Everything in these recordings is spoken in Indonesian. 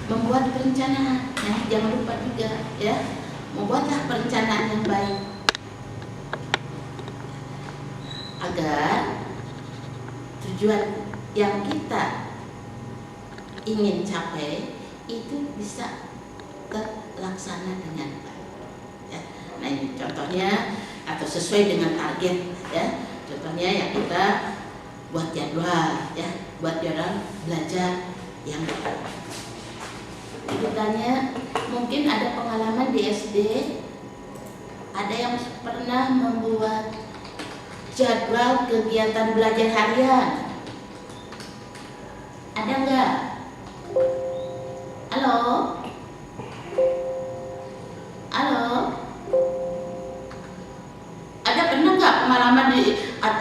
membuat perencanaan. Nah, jangan lupa juga ya, membuatlah perencanaan yang baik agar tujuan yang kita ingin capai itu bisa terlaksana dengan baik. Ya. Nah, ini contohnya atau sesuai dengan target ya. Contohnya ya kita buat jadwal ya, buat jadwal belajar yang betul. Ditanya, mungkin ada pengalaman di SD, ada yang pernah membuat jadwal kegiatan belajar harian. Ada enggak? Halo? Halo? Ada pernah enggak pengalaman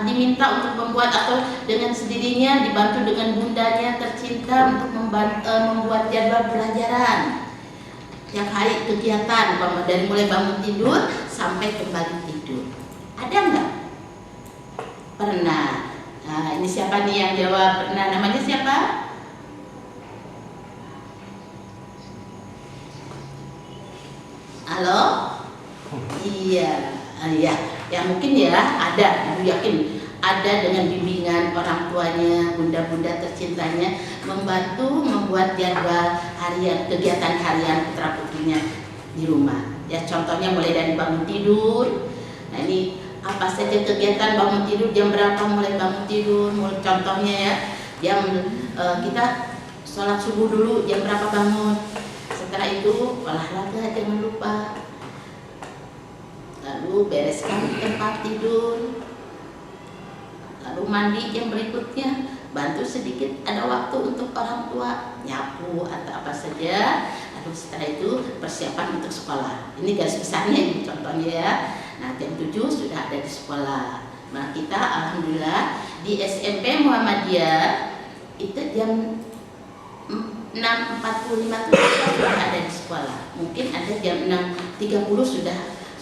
diminta untuk membuat atau dengan sendirinya dibantu dengan bundanya tercinta untuk membuat jadwal pelajaran tiap hari kegiatan dari mulai bangun tidur sampai kembali tidur? Ada enggak? Pernah. Nah, ini siapa nih yang jawab pernah? Namanya siapa? Halo? Iya, iya. Ya mungkin ya ada, Ibu yakin ada dengan bimbingan orang tuanya, bunda-bunda tercintanya membantu membuat jadwal harian, kegiatan harian putra putrinya di rumah. Ya contohnya mulai dari bangun tidur. Nah ini apa saja kegiatan bangun tidur, jam berapa mulai bangun tidur, contohnya ya jam kita sholat subuh dulu jam berapa bangun, setelah itu olahraga jangan lupa, lalu bereskan tempat tidur, lalu mandi jam berikutnya, bantu sedikit ada waktu untuk orang tua nyapu atau apa saja, lalu setelah itu persiapan untuk sekolah. Ini garis besarnya ini contohnya ya. Nah jam 7 sudah ada di sekolah. Nah kita alhamdulillah di SMP Muhammadiyah itu jam 6.45 sudah ada di sekolah. Mungkin ada jam 6.30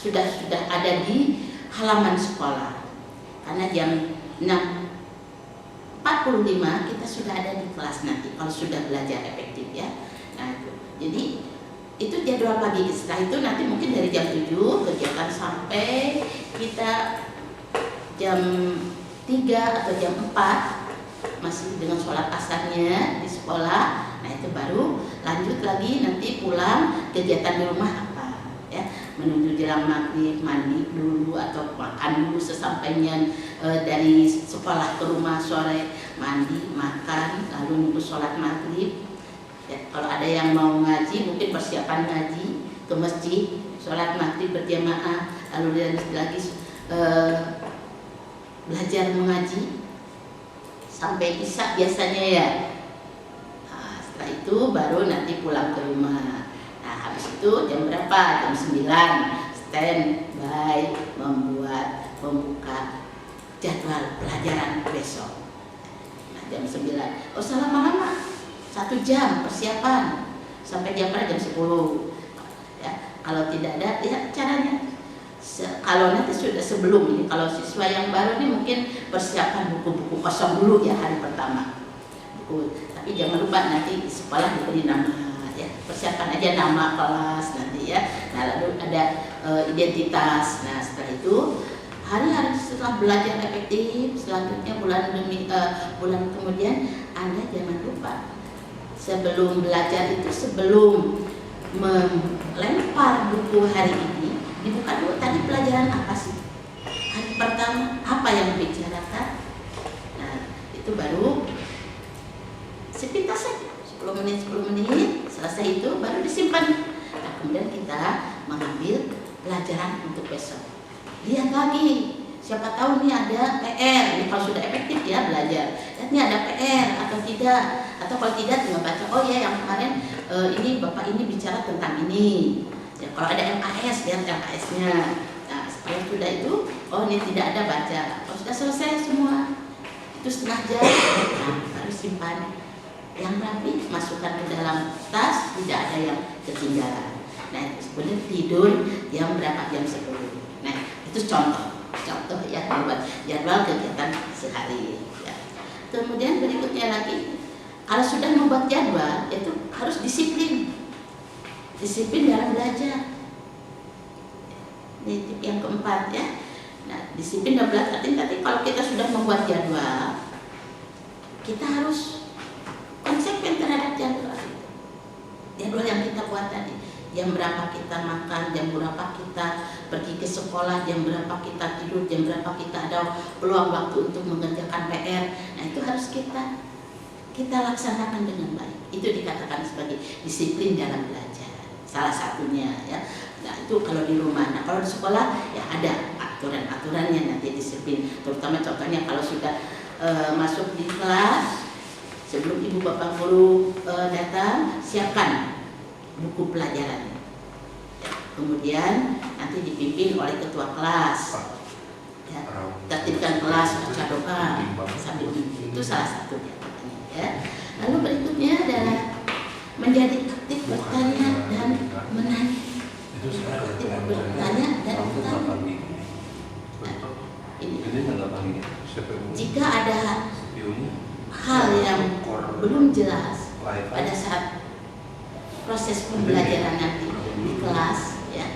sudah ada di halaman sekolah. Karena jam 6.45 kita sudah ada di kelas nanti kalau sudah belajar efektif ya. Nah itu. Jadi itu jadwal pagi. Setelah itu nanti mungkin dari jam 7 kegiatan sampai kita jam 3 atau jam 4 masih dengan sholat asarnya di sekolah. Nah itu baru lanjut lagi nanti pulang kegiatan di rumah apa ya, menuju jelang maghrib mandi dulu atau makan dulu sesampainya dari sekolah ke rumah, sore mandi makan lalu nunggu sholat maghrib ya. Kalau ada yang mau ngaji mungkin persiapan ngaji ke masjid, sholat maghrib berjamaah, lalu lagi belajar mengaji sampai isya biasanya ya. Nah, setelah itu baru nanti pulang ke rumah. Nah habis itu jam berapa? Jam 9 standby membuka jadwal pelajaran besok. Nah jam 9 usah lama-lama, 1 jam persiapan sampai jam berapa? Jam 10 ya. Kalau tidak ada ya caranya kalau nanti sudah sebelum ini, kalau siswa yang baru ini mungkin persiapan buku-buku kosong dulu ya hari pertama buku. Tapi jangan lupa nanti di sekolah diberi nama ya, persiapan aja nama kelas nanti ya. Nah lalu ada identitas. Nah setelah itu hari-hari setelah belajar efektif selanjutnya bulan kemudian Anda jangan lupa sebelum belajar itu, sebelum melempar buku hari ini dibuka dulu tadi pelajaran apa sih hari pertama, apa yang dibicarakan. Nah itu baru sepintas saja 10 menit selesai itu baru disimpan. Nah kemudian kita mengambil pelajaran untuk besok, lihat lagi siapa tahu nih ada PR. Ini kalau sudah efektif ya belajar, lihat nih ada PR atau tidak, atau kalau tidak tinggal baca, oh ya yang kemarin ini bapak ini bicara tentang ini ya. Kalau ada MAS lihat MAS-nya. Nah setelah sudah itu, oh ini tidak ada, baca. Kalau sudah selesai semua itu setengah jam, nah, baru simpan yang rapi, masukkan ke dalam tas, tidak ada yang ketinggalan. Nah kemudian tidur jam berapa? Jam 10. Nah itu contoh ya buat jadwal kegiatan sehari ya. Kemudian berikutnya lagi, kalau sudah membuat jadwal itu harus disiplin dalam belajar. Ini tip yang keempat ya. Nah, disiplin dalam belajar artinya kalau kita sudah membuat jadwal, kita harus konsekuen terhadap jadwal yang kita buat tadi. Jam berapa kita makan, jam berapa kita pergi ke sekolah, jam berapa kita tidur, jam berapa kita ada peluang waktu untuk mengerjakan PR. Nah, itu harus kita laksanakan dengan baik. Itu dikatakan sebagai disiplin dalam belajar. Salah satunya ya. Nah, itu kalau di rumah. Nah, kalau di sekolah ya ada aturan-aturannya nanti disiplin. Terutama contohnya kalau sudah masuk di kelas, sebelum ibu bapak guru datang, siapkan buku pelajaran. Ya, kemudian nanti dipimpin oleh ketua kelas. Ya, tertibkan kelas, baca doa sambil itu salah satunya. Ya. Lalu berikutnya adalah menjadi aktif bertanya dan menanya. Aktif bertanya dan bertanya. Nah, ini. Jika ada hal yang belum jelas pada saat proses pembelajaran nanti di kelas, ya.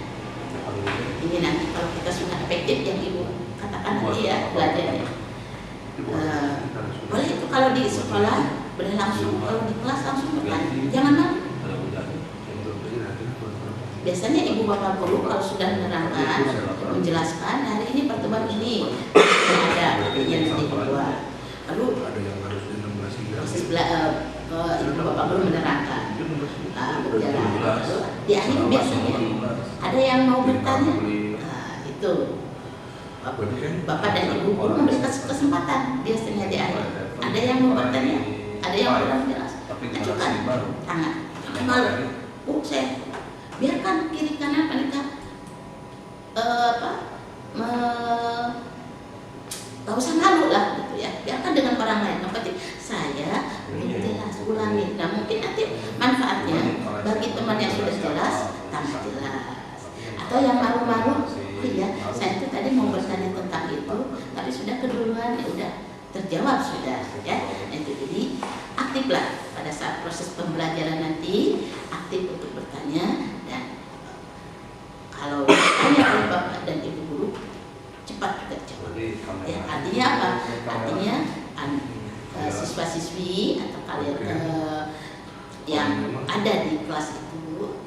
Ini nanti kalau kita sudah efektif yang ibu katakan nanti ya belajarnya. Boleh itu kalau di sekolah berlangsung, kalau di kelas langsung bertanya, jangan malu. Biasanya ibu bapak guru kalau sudah menerangkan, menjelaskan hari ini pertemuan ini ada yang nanti keluar. Lalu proses ibu bapak guru menerangkan berjalan. Lalu di akhir biasanya ada yang mau bertanya, itu bapak dan ibu guru memberikan kesempatan biasanya di akhir. Ada yang mau bertanya, ada yang kurang jelas, ajukan tangan. Malu, Bu, saya biarkan kiri kanan mereka gak usah malu lah gitu ya, biarkan dengan orang lain. Saya belum jelas, ulangi. Nah, mungkin nanti manfaatnya bagi teman yang sudah jelas tambah jelas, atau yang malu-malu, iya saya itu tadi mau bertanya tentang itu tapi sudah keduluan, ya udah terjawab sudah ya. Itu jadi aktiflah pada saat proses pembelajaran nanti, aktif untuk bertanya. Dan kalau bertanya oleh bapak dan ibu guru, cepat terjawab. Ya, artinya apa? Artinya siswa-siswi atau kalian yang ada di kelas itu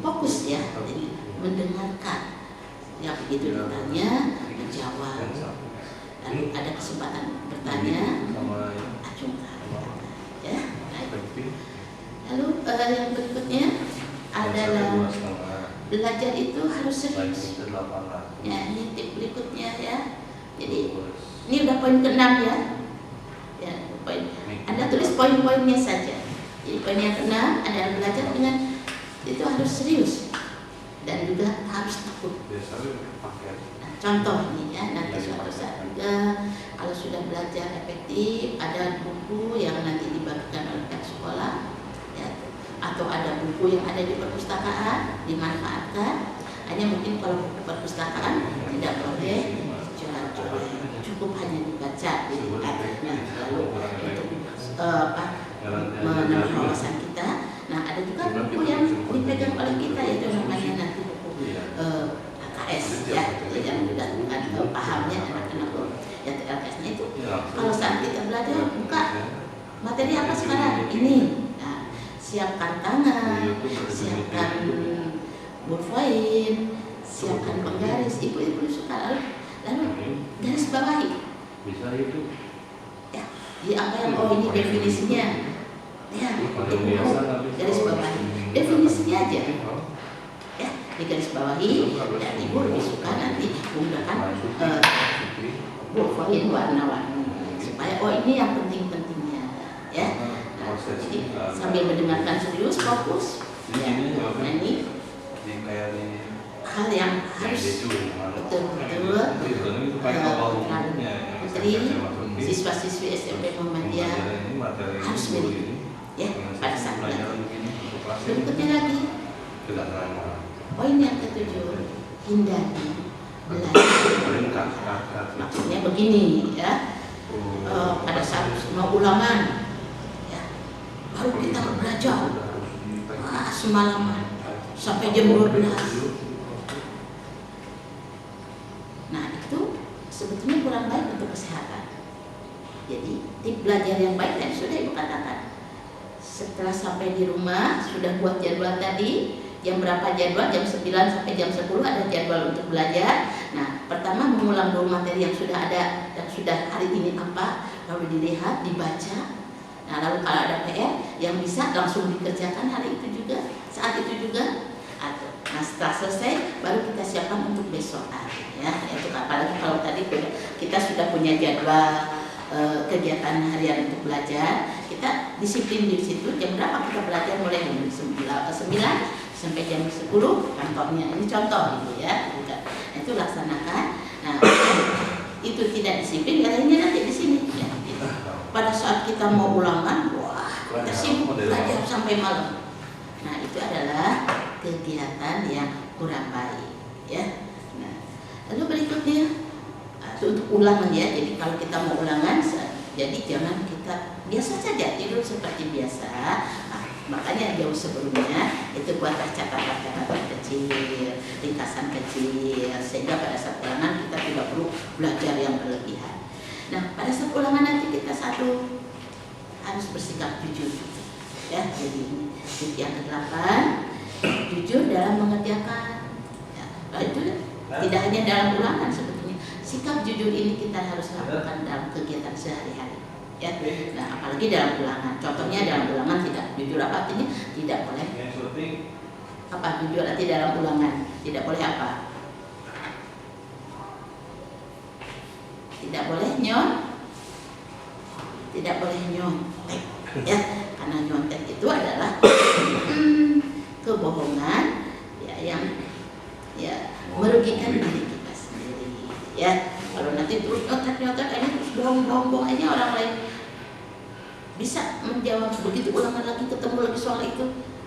fokus ya, jadi mendengarkan. Ya begitu ditanya, menjawab. Lalu ada kesempatan bertanya, acungkan. Ya, baik. Lalu yang berikutnya adalah belajar itu harus serius. Ya, ini tip berikutnya ya. Jadi ini udah poin ke-6 ya. Ya, poin. Anda tulis poin-poinnya saja. Jadi poin yang ke-6 adalah belajar dengan itu harus serius dan juga harus takut. Nah, contoh ini ya, nanti suatu saat juga kalau sudah belajar efektif, ada buku yang nanti dibagikan oleh pihak sekolah, ya, atau ada buku yang ada di perpustakaan dimanfaatkan. Hanya mungkin kalau buku perpustakaan tidak boleh jual-jual, cukup hanya dibaca, dilihat. Lalu untuk menambah wawasan kita. Nah, ada juga buku yang dipegang oleh kita, yaitu namanya nanti buku LKS ya, yang juga pahamnya anak-anak ya. LKS-nya itu kalau saat kita belajar buka materi apa sekarang ini, nah, siapkan tangan, siapkan bullpoint, siapkan penggaris, ibu-ibu suka lalu garis bawahi. Bisa itu. Ya, di apa yang ini definisinya. Ya, ibu garis bawahi. Definisinya aja. Ya, di garis bawahi dan ibu lebih suka nanti menggunakan bullpoint warna-warni supaya ini yang penting-pentingnya ya. Nah, jadi sambil mendengarkan serius, fokus ya. Nah, ini hal yang harus betul-betul putri siswa-siswi SMP Muhammadiyah harus miliki ya pada saat belajar. Berikutnya lagi poin yang ke-7, hindari belajar. Maksudnya begini ya, pada saat mau ulangan, ya, baru kita belajar semalaman sampai jam 12. Nah itu sebetulnya kurang baik untuk kesehatan. Jadi tip belajar yang baik tadi sudah Ibu katakan. Setelah sampai di rumah sudah buat jadwal tadi, jam berapa jadwal, jam 9 sampai jam 10 ada jadwal untuk belajar. Nah pertama mengulang dulu materi yang sudah ada dan sudah hari ini apa, lalu dilihat, dibaca. Nah lalu kalau ada PR yang bisa langsung dikerjakan hari itu juga, saat itu juga. Nah setelah selesai baru kita siapkan untuk besok hari, ya. Itu apalagi kalau tadi kita sudah punya jadwal kegiatan harian untuk belajar, kita disiplin di situ. Jam berapa kita belajar, mulai jam 9 sampai jam 10 kantornya. Ini contoh itu ya, nah, itu laksanakan. Nah itu tidak disiplin, katanya nanti di sini. Ya, gitu. Pada saat kita mau ulangan, wah kita sibuk belajar sampai malam. Nah itu adalah kegiatan yang kurang baik, ya. Nah, lalu berikutnya untuk ulangan, ya. Jadi kalau kita mau ulangan, jadi jangan kita biasa saja tidur seperti biasa. Nah, makanya jauh sebelumnya itu buatlah catatan-catatan kecil, ringkasan kecil, sehingga pada saat ulangan kita tidak perlu belajar yang berlebihan. Nah pada saat ulangan nanti kita harus bersikap jujur, ya. Jadi yang ke-8, jujur dalam mengerjakan. Ya, itu tidak hanya dalam ulangan sebetulnya. Sikap jujur ini kita harus lakukan dalam kegiatan sehari-hari. Ya. Nah, apalagi dalam ulangan. Contohnya dalam ulangan tidak jujur, apa artinya? Tidak boleh. Apa jujur arti dalam ulangan? Tidak boleh apa? Tidak boleh tidak boleh nyontek, ya. Karena nyontek itu adalah kebohongan, ya, yang ya merugikan diri kita sendiri, ya. Kalau nanti terus nyontek aja, terus bohong aja, orang lain bisa menjawab, begitu ulangan lagi ketemu lagi soal itu,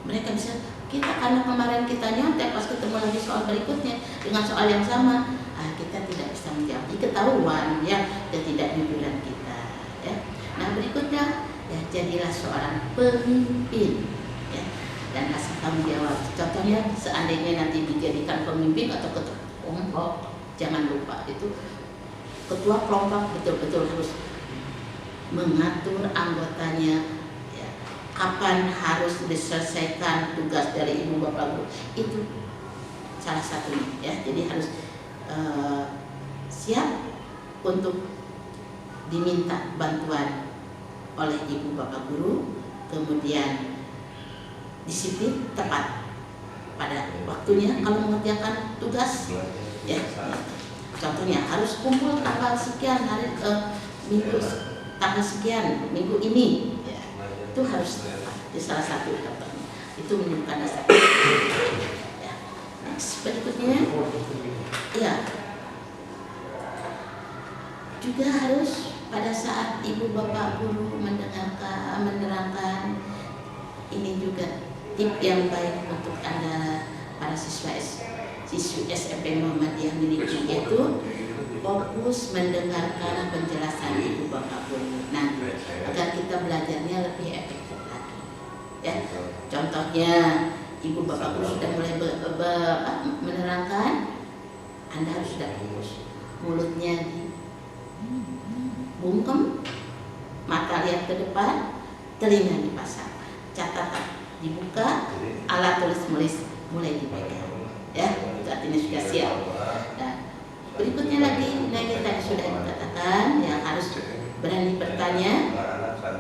mereka bisa, kita karena kemarin kita nyontek, pas ketemu lagi soal berikutnya dengan soal yang sama, kita tidak bisa menjawab, ketahuan, ya, ketidakjujuran kita, ya. Nah berikutnya, ya, jadilah seorang pemimpin, ya, dan kasih tanggung jawab. Contohnya seandainya nanti dijadikan pemimpin atau ketua kelompok, jangan lupa itu ketua kelompok betul-betul harus mengatur anggotanya, ya, kapan harus diselesaikan tugas dari ibu bapak guru, itu salah satunya, ya. Jadi harus siap untuk diminta bantuan oleh ibu bapak guru, kemudian disiplin tepat pada waktunya kalau mengerjakan tugas, ya. Contohnya harus kumpul tanggal sekian hari minggu tanggal sekian minggu ini, ya. Itu harus tepat. Itu salah satu contohnya. Itu menunjukkan dasar. Ya. Next, berikutnya, ya. Juga harus pada saat ibu bapak guru menerangkan, ini juga tip yang baik untuk Anda para siswi SMP Muhammadiyah miliki, yaitu fokus mendengarkan penjelasan ibu bapak guru nanti agar kita belajarnya lebih efektif lagi, ya. Contohnya ibu bapak guru sudah mulai menerangkan, Anda harus sudah fokus, mulutnya bungkem, mata lihat ke depan, telinga dipasang, catatan dibuka, alat tulis mulai dipegang, ya. Itu artinya sudah siap. Nah, berikutnya lagi tadi sudah dikatakan, yang harus berani bertanya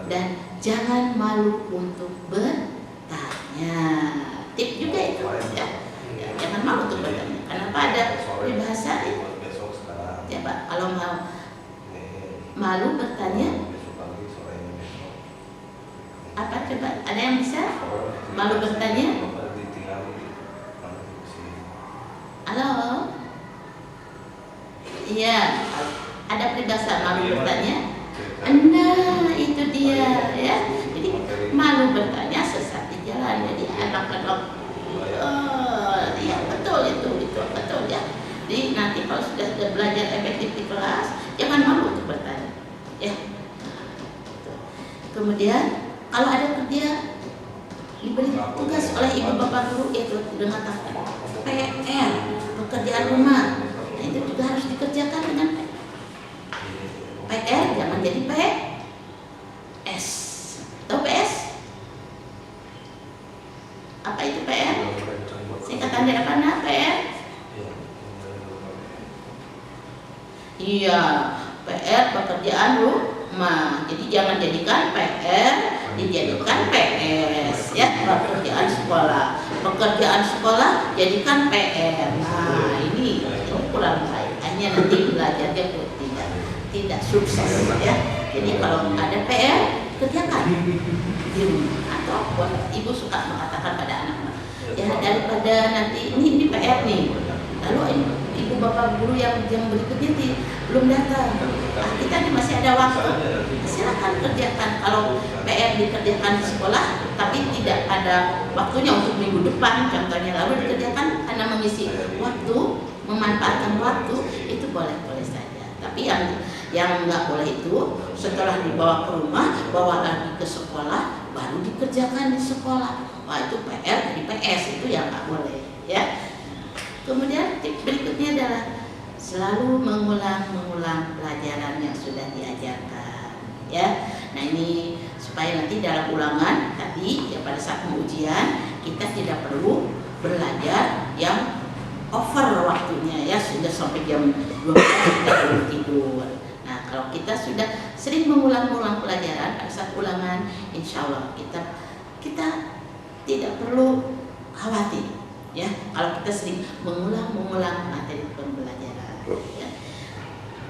dan jangan malu untuk bertanya. Tip juga itu, ya. Jangan malu untuk bertanya. Kenapa ada peribahasa itu? Ya Pak, kalau mau malu bertanya, apa coba? Ada yang bisa malu bertanya? Halo? Iya, ada peribahasa malu bertanya. Nah, itu dia, ya. Jadi malu bertanya sesat di jalan. Jadi anak-anak, ya betul itu betul, ya. Jadi nanti kalau sudah belajar efektif di kelas, jangan malu untuk bertanya. ya. Kemudian kalau ada kerja diberi tugas oleh ibu bapak guru, yaitu dengan kata PR, pekerjaan rumah, nah itu juga harus dikerjakan dengan PR, jangan jadi PS. Tahu PS? Apa itu PR? Singkatan dari apa? Nah, PR? Iya, PR pekerjaan rumah. Jadi jangan jadikan PR, dijadikan PS ya. Pekerjaan sekolah, pekerjaan sekolah jadikan PR. Nah ini kurang baik. Hanya nanti belajarnya tidak sukses ya. Jadi kalau ada PR kerjakan di rumah, atau buat ibu suka mengatakan pada anak-anak ya, daripada nanti ini PR nih, lalu ibu bapak guru yang berikutnya belum datang, nah, kita nih masih ada waktu, silakan kerjakan. Kalau PR dikerjakan di sekolah tapi tidak ada waktunya untuk minggu depan contohnya, lalu dikerjakan karena mengisi waktu, memanfaatkan waktu, itu boleh-boleh saja. Tapi yang nggak boleh itu setelah dibawa ke rumah, bawa lagi ke sekolah, baru dikerjakan di sekolah. Wah itu PR di PS, itu yang nggak boleh ya. Kemudian tips berikutnya adalah selalu mengulang pelajaran yang sudah diajarkan ya. Nah ini supaya nanti dalam ulangan tadi ya, pada saat ujian kita tidak perlu belajar yang over waktunya ya, sudah sampai jam 12 kita belum tidur. Nah kalau kita sudah sering mengulang-ulang pelajaran pada saat ulangan, insya Allah kita tidak perlu khawatir ya, kalau kita sering mengulang materi pembelajaran ya.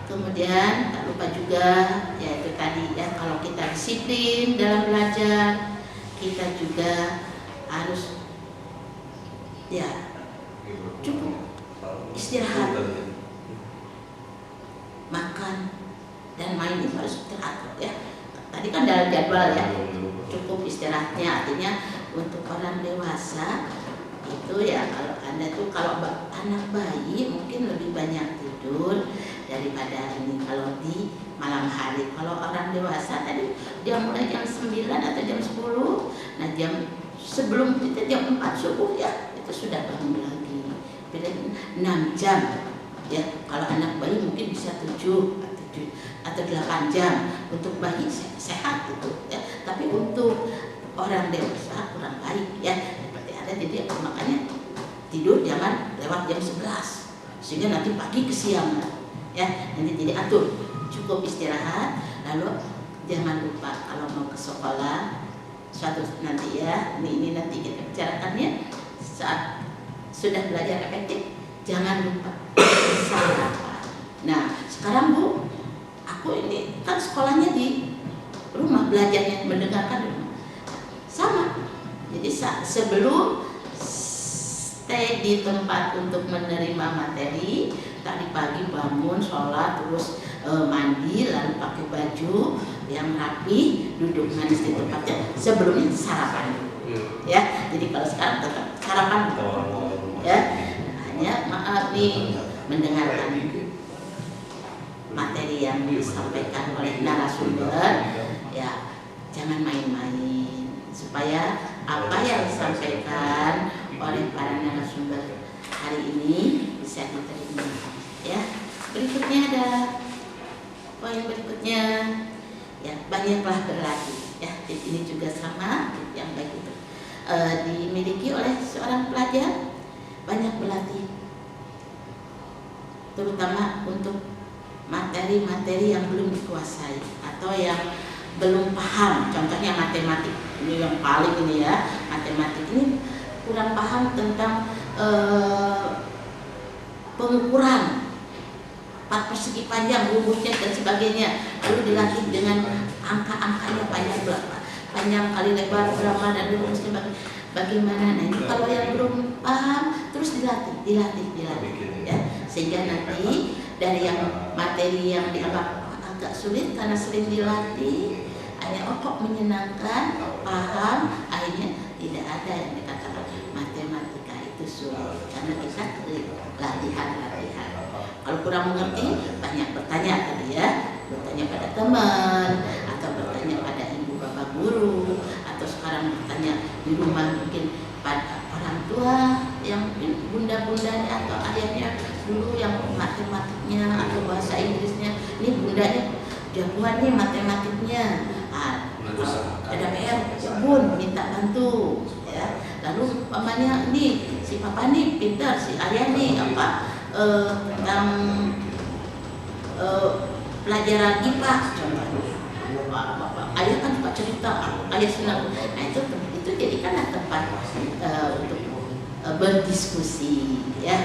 Kemudian tak lupa juga ya itu tadi ya, kalau kita disiplin dalam belajar, kita juga harus ya cukup istirahat, makan dan main itu harus teratur ya. Tadi kan dalam jadwal ya, cukup istirahatnya, artinya untuk orang dewasa itu ya, kalau Anda tuh kalau anak bayi mungkin lebih banyak tidur daripada ini kalau di malam hari. Kalau orang dewasa tadi dia mulai jam 9 atau jam 10, nah jam sebelum kita jam 4 subuh ya itu sudah bangun lagi, beda 6 jam ya. Kalau anak bayi mungkin bisa 7 atau 8 jam untuk bayi sehat gitu ya. Tapi untuk orang dewasa kurang baik ya, seperti ada. Jadi makanya tidur jangan lewat jam 11 sehingga nanti pagi kesiangan ya. Nanti jadi atur, cukup istirahat. Lalu jangan lupa kalau mau ke sekolah suatu nanti ya, ini nanti kita bicarakannya saat sudah belajar efektif, jangan lupa sarapan. Nah sekarang Bu, aku ini kan sekolahnya di rumah, belajarnya mendengarkan di rumah sama. Jadi sebelum stay di tempat untuk menerima materi, tadi pagi bangun, sholat, terus mandi, lalu pakai baju yang rapi, duduk manis di tempatnya, sebelumnya sarapan ya. Jadi kalau sekarang tetap sarapan ya, hanya maaf nih mendengarkan materi yang disampaikan oleh narasumber ya, jangan main-main, supaya apa yang disampaikan oleh para narasumber hari ini bisa diterima ya. Berikutnya ada poin berikutnya ya, banyaklah berlatih ya. Ini juga sama yang baik itu dimiliki oleh seorang pelajar, banyak berlatih terutama untuk materi-materi yang belum dikuasai atau yang belum paham. Contohnya matematik, ini yang paling ini ya, matematik ini kurang paham tentang pengukuran part persegi panjang, rumusnya dan sebagainya, lalu dilatih dengan angka-angkanya panjang berapa, panjang kali lebar berapa dan rumusnya bagaimana. Nah itu kalau yang belum paham terus dilatih ya, sehingga nanti dari yang materi yang dianggap agak sulit karena sering dilatih, hanya kok menyenangkan, paham, akhirnya tidak ada yang dikatakan matematika itu sulit karena kita latihan. Kalau kurang mengerti banyak bertanya tadi ya. bertanya pada teman, atau bertanya pada ibu bapak guru, atau sekarang bertanya di rumah mungkin pada orang tua yang bunda-bundanya atau ayahnya dulu yang matematiknya atau bahasa Inggrisnya, ini bundanya jagoan nih matematiknya. Ada PR, ya bun minta bantu ya. Lalu mamanya nih si papa nih pintar, si ayah nih tentang pelajaran IPA contohnya. Ayah kan suka cerita, ayah senang. Nah itu jadikanlah tempat untuk berdiskusi ya.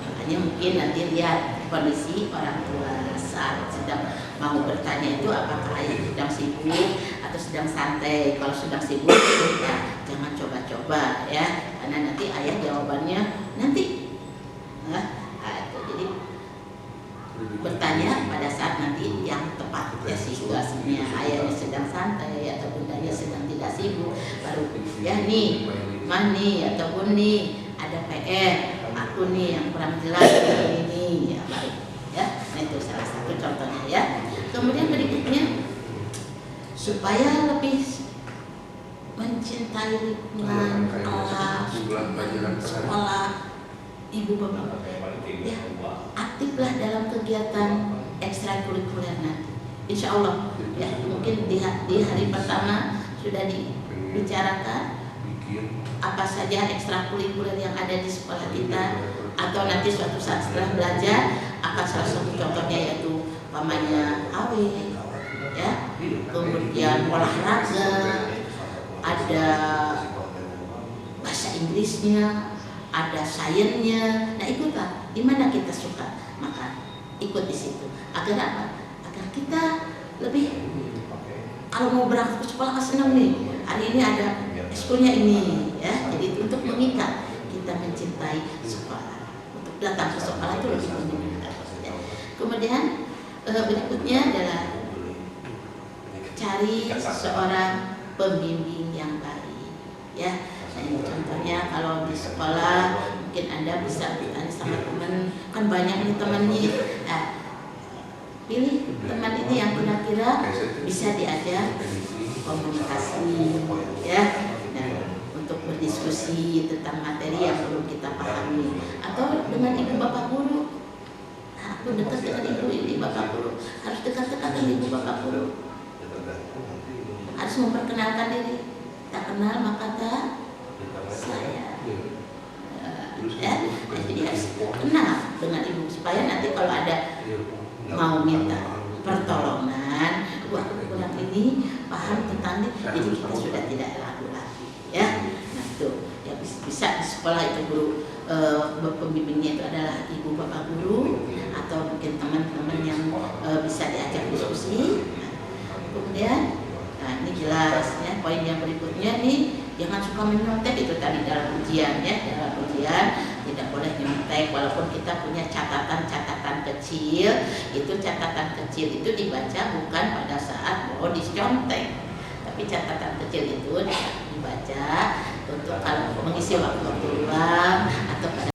Makanya mungkin nanti lihat kondisi orang tua saat sedang mau bertanya itu apakah ayah sedang sibuk atau sedang santai. Kalau sedang sibuk ya jangan coba-coba ya, karena nanti ayah jawabannya nanti. Jadi bertanya pada saat nanti yang tepat ya situasinya, ayahnya sedang santai atau bundanya sedang tidak sibuk, baru ya nih mani ataupun nih ada PR, aku nih yang kurang jelas ini ya baru ya. Nah itu salah satu contohnya ya. Kemudian berikutnya supaya lebih mencintai lingkungan kelas, sekolah, ibu bapak ya, aktiflah dalam kegiatan ekstrakurikuler nanti. Insya Allah ya, mungkin di hari pertama sudah dibicarakan apa saja ekstrakurikuler yang ada di sekolah kita, atau nanti suatu saat setelah belajar akan salah satu contohnya yaitu pamannya AW ya, kemudian olahraga, ada bahasa Inggrisnya, ada sainsnya. Nah ikutlah, di mana kita suka maka ikut di situ. Agar apa? Agar kita lebih, kalau mau berangkat ke sekolah senang nih, hari ini ada eskulnya ini ya. Jadi untuk mengikat kita mencintai sekolah, untuk datang ke sekolah itu lebih menyenangkan ya. Kemudian berikutnya adalah cari seorang pembimbing yang baik ya. Nah, ini contohnya kalau di sekolah mungkin Anda bisa bertanya sama teman, kan banyak nih temannya. Nah, pilih teman ini yang kira-kira bisa diajak komunikasi ya. Nah, untuk berdiskusi tentang materi yang belum kita pahami, atau dengan ibu bapak guru. Nah, aku dekat dengan ibu bapak guru, harus dekat-dekat dengan ibu bapak guru. Harus memperkenalkan diri, tak kenal maka tak saya ya. Jadi harus kenal dengan ibu supaya nanti kalau ada mau minta pertolongan, wah kurang ini paham tentang ini, jadi kita sudah tidak ragu lagi ya. Nah itu ya, bisa di sekolah itu guru pembimbingnya itu adalah ibu bapak guru atau mungkin teman-teman yang bisa diajak diskusi. Kemudian nah ini jelas ya, poin yang berikutnya nih, jangan suka menyontek itu tadi dalam ujian ya. Dalam ujian tidak boleh nyontek, walaupun kita punya catatan-catatan kecil. Itu catatan kecil itu dibaca bukan pada saat mau dicontek, tapi catatan kecil itu dibaca untuk kalau mengisi waktu luang atau pada